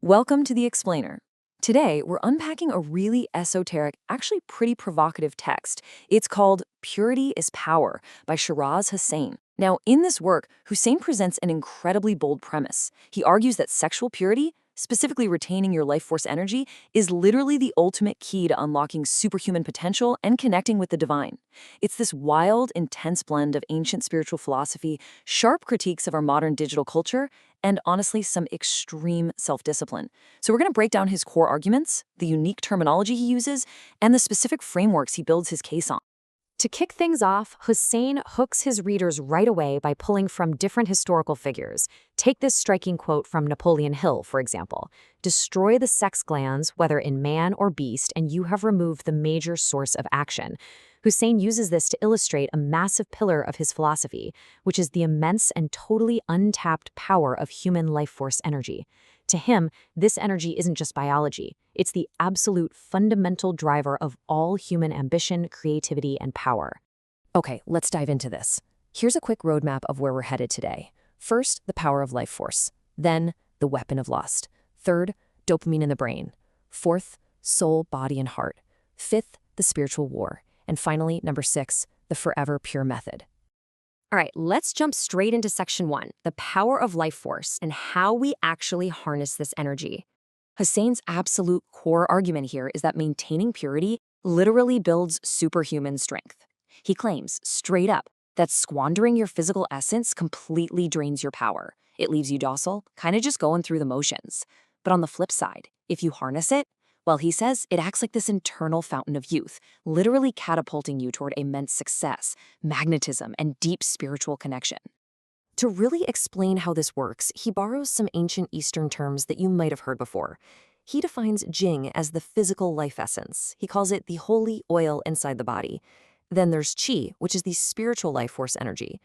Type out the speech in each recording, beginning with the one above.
Welcome to The Explainer. Today, we're unpacking a really esoteric, actually pretty provocative text. It's called Purity is Power by Shiraz Hussain. Now, in this work, Hussain presents an incredibly bold premise. He argues that sexual purity, specifically retaining your life force energy, is literally the ultimate key to unlocking superhuman potential and connecting with the divine. It's this wild, intense blend of ancient spiritual philosophy, sharp critiques of our modern digital culture, and honestly, some extreme self-discipline. So we're going to break down his core arguments, the unique terminology he uses, and the specific frameworks he builds his case on. To kick things off, Hussain hooks his readers right away by pulling from different historical figures. Take this striking quote from Napoleon Hill, for example. Destroy the sex glands, whether in man or beast, and you have removed the major source of action. Hussain uses this to illustrate a massive pillar of his philosophy, which is the immense and totally untapped power of human life force energy. To him, this energy isn't just biology. It's the absolute fundamental driver of all human ambition, creativity, and power. Okay, let's dive into this. Here's a quick roadmap of where we're headed today. First, the power of life force. Then, the weapon of lust. Third, dopamine in the brain. Fourth, soul, body, and heart. Fifth, the spiritual war. And finally, number 6, the forever pure method. All right, let's jump straight into section 1, the power of life force and how we actually harness this energy. Hussein's absolute core argument here is that maintaining purity literally builds superhuman strength. He claims, straight up, that squandering your physical essence completely drains your power. It leaves you docile, kind of just going through the motions. But on the flip side, if you harness it, well, he says it acts like this internal fountain of youth, literally catapulting you toward immense success, magnetism, and deep spiritual connection. To really explain how this works, he borrows some ancient Eastern terms that you might have heard before. He defines Jing as the physical life essence. He calls it the holy oil inside the body. Then there's Qi, which is the spiritual life force energy.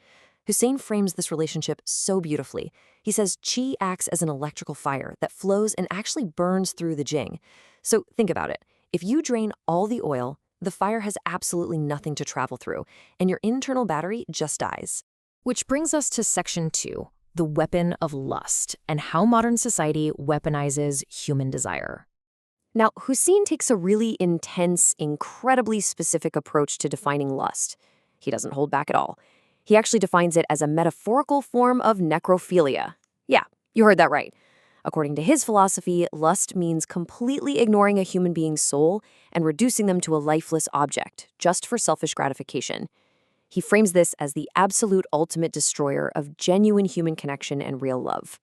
Hussain frames this relationship so beautifully. He says Qi acts as an electrical fire that flows and actually burns through the Jing. So think about it. If you drain all the oil, the fire has absolutely nothing to travel through, and your internal battery just dies. Which brings us to section 2, the weapon of lust, and how modern society weaponizes human desire. Now, Hussain takes a really intense, incredibly specific approach to defining lust. He doesn't hold back at all. He actually defines it as a metaphorical form of necrophilia. Yeah, you heard that right. According to his philosophy, lust means completely ignoring a human being's soul and reducing them to a lifeless object, just for selfish gratification. He frames this as the absolute ultimate destroyer of genuine human connection and real love.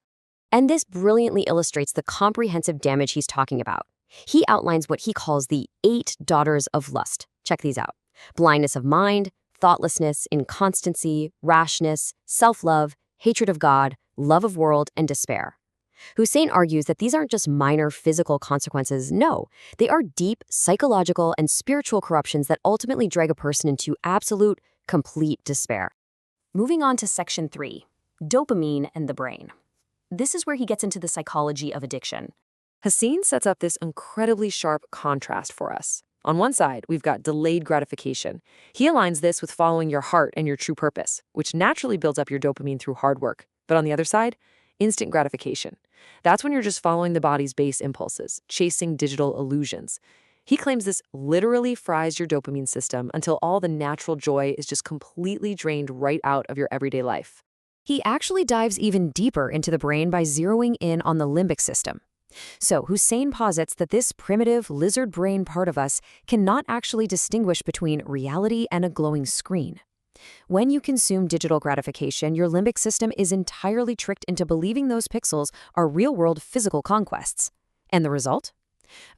And this brilliantly illustrates the comprehensive damage he's talking about. He outlines what he calls the 8 daughters of lust. Check these out. Blindness of mind, thoughtlessness, inconstancy, rashness, self-love, hatred of God, love of world, and despair. Hussain argues that these aren't just minor physical consequences, no. They are deep psychological and spiritual corruptions that ultimately drag a person into absolute, complete despair. Moving on to section 3, dopamine and the brain. This is where he gets into the psychology of addiction. Hussain sets up this incredibly sharp contrast for us. On one side, we've got delayed gratification. He aligns this with following your heart and your true purpose, which naturally builds up your dopamine through hard work. But on the other side, instant gratification. That's when you're just following the body's base impulses, chasing digital illusions. He claims this literally fries your dopamine system until all the natural joy is just completely drained right out of your everyday life. He actually dives even deeper into the brain by zeroing in on the limbic system. So Hussain posits that this primitive lizard brain part of us cannot actually distinguish between reality and a glowing screen. When you consume digital gratification, your limbic system is entirely tricked into believing those pixels are real-world physical conquests. And the result?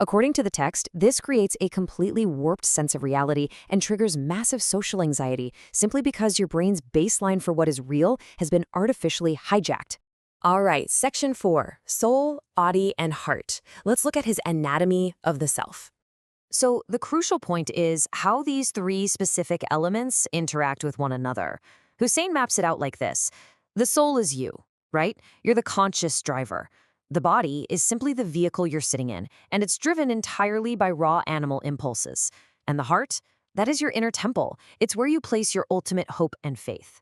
According to the text, this creates a completely warped sense of reality and triggers massive social anxiety simply because your brain's baseline for what is real has been artificially hijacked. All right, section 4, soul, body, and heart. Let's look at his anatomy of the self. So the crucial point is how these 3 specific elements interact with one another. Hussain maps it out like this. The soul is you, right? You're the conscious driver. The body is simply the vehicle you're sitting in, and it's driven entirely by raw animal impulses. And the heart? That is your inner temple. It's where you place your ultimate hope and faith.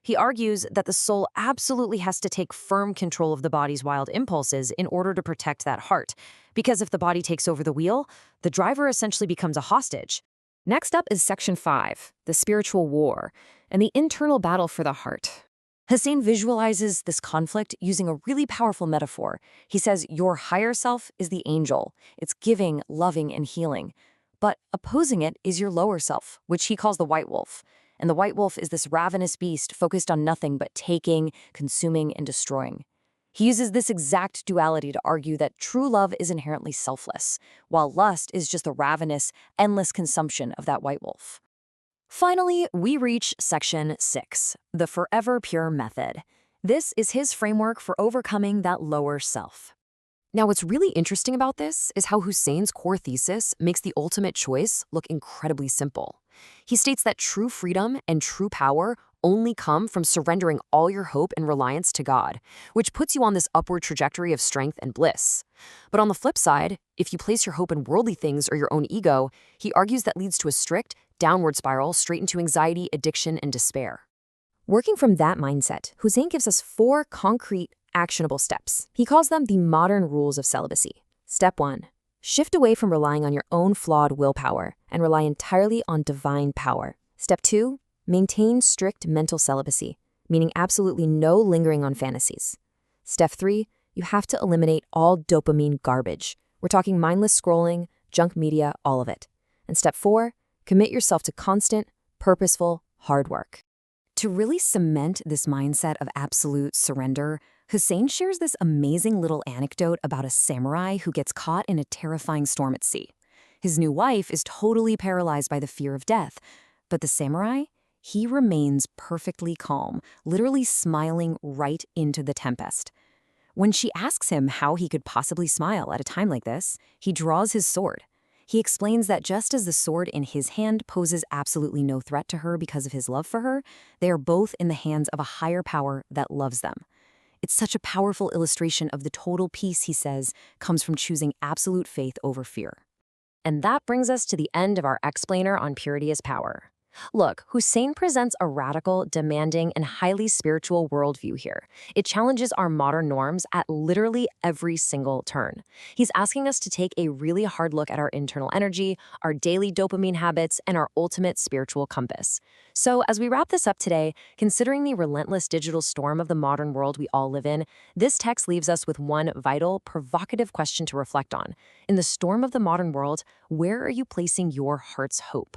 He argues that the soul absolutely has to take firm control of the body's wild impulses in order to protect that heart, because if the body takes over the wheel, the driver essentially becomes a hostage. Next up is Section 5, the spiritual war, and the internal battle for the heart. Hussain visualizes this conflict using a really powerful metaphor. He says your higher self is the angel. It's giving, loving, and healing. But opposing it is your lower self, which he calls the white wolf. And the white wolf is this ravenous beast focused on nothing but taking, consuming, and destroying. He uses this exact duality to argue that true love is inherently selfless, while lust is just the ravenous, endless consumption of that white wolf. Finally, we reach Section 6, the Forever Pure Method. This is his framework for overcoming that lower self. Now, what's really interesting about this is how Hussain's core thesis makes the ultimate choice look incredibly simple. He states that true freedom and true power only come from surrendering all your hope and reliance to God, which puts you on this upward trajectory of strength and bliss. But on the flip side, if you place your hope in worldly things or your own ego, he argues that leads to a strict, downward spiral straight into anxiety, addiction, and despair. Working from that mindset, Hussain gives us 4 concrete, actionable steps. He calls them the modern rules of celibacy. Step 1. Shift away from relying on your own flawed willpower and rely entirely on divine power. Step 2. Maintain strict mental celibacy, meaning absolutely no lingering on fantasies. Step 3. You have to eliminate all dopamine garbage. We're talking mindless scrolling, junk media, all of it. And step 4. Commit yourself to constant, purposeful, hard work. To really cement this mindset of absolute surrender, Hussain shares this amazing little anecdote about a samurai who gets caught in a terrifying storm at sea. His new wife is totally paralyzed by the fear of death, but the samurai, he remains perfectly calm, literally smiling right into the tempest. When she asks him how he could possibly smile at a time like this, he draws his sword. He explains that just as the sword in his hand poses absolutely no threat to her because of his love for her, they are both in the hands of a higher power that loves them. It's such a powerful illustration of the total peace, he says, comes from choosing absolute faith over fear. And that brings us to the end of our explainer on purity as power. Look, Hussain presents a radical, demanding, and highly spiritual worldview here. It challenges our modern norms at literally every single turn. He's asking us to take a really hard look at our internal energy, our daily dopamine habits, and our ultimate spiritual compass. So as we wrap this up today, considering the relentless digital storm of the modern world we all live in, this text leaves us with one vital, provocative question to reflect on. In the storm of the modern world, where are you placing your heart's hope?